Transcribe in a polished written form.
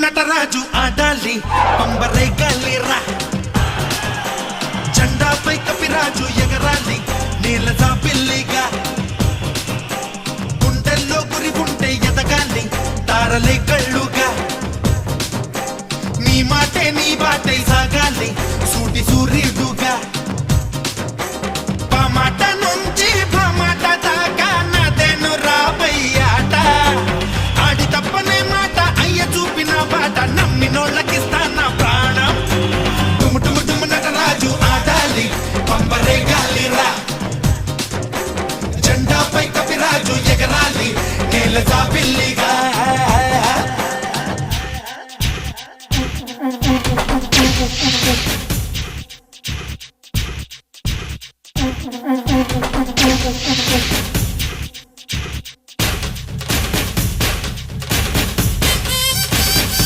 నటరాజు ఆడాలి పంబరే గాలిరా జెండాపై కపిరాజు ఎగరాలి నీళ్ళ జాబిల్లిగా గుండెల్లో గురి ఉంటే ఎదగాలి తారలే కళ్ళుగా నీ మాటే నీ బాటే సాగాలి సూటి సూర్యుడుగా పామాట నుంచి భామాట దాకా నాదేను రాబయ్యాట ఆడి తప్పనే మాట అయ్య చూపిన బాట నమ్మినోళ్ళకి